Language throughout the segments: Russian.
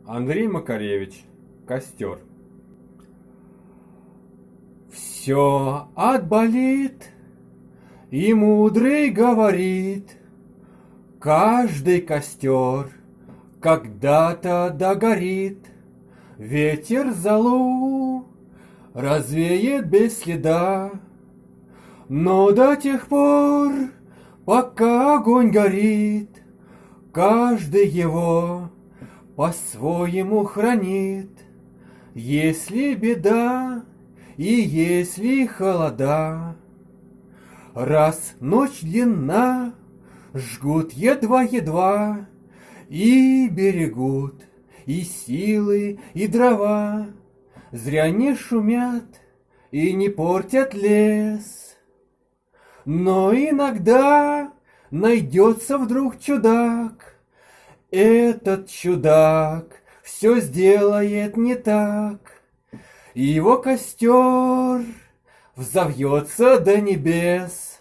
Андрей Макаревич. Костер. Все отболит, и мудрый говорит, каждый костер когда-то догорит. Ветер золу развеет без следа, но до тех пор, пока огонь горит, каждый его по-своему хранит. Если беда и если холода, раз ночь длинна, жгут едва-едва и берегут и силы, и дрова. Зря не шумят и не портят лес. Но иногда найдется вдруг чудак. Этот чудак все сделает не так. И его костер взовьется до небес.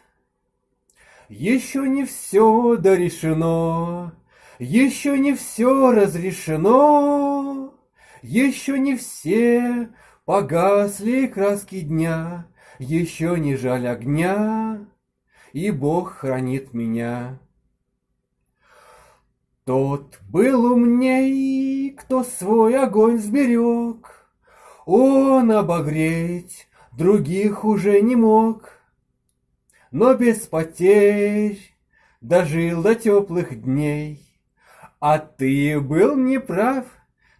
Еще не все дорешено, еще не все разрешено, еще не все погасли краски дня, еще не жаль огня, и Бог хранит меня. Тот был умней, кто свой огонь сберег, он обогреть других уже не мог, но без потерь дожил до теплых дней. А ты был неправ,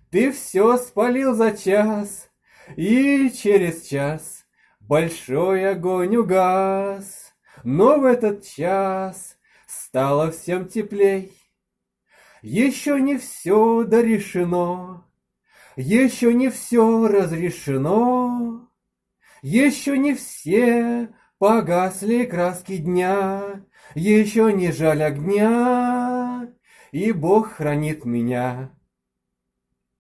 ты все спалил за час, и через час большой огонь угас. Но в этот час стало всем теплей. Еще не все дорешено, еще не все разрешено, еще не все погасли краски дня, еще не жаль огня, и Бог хранит меня.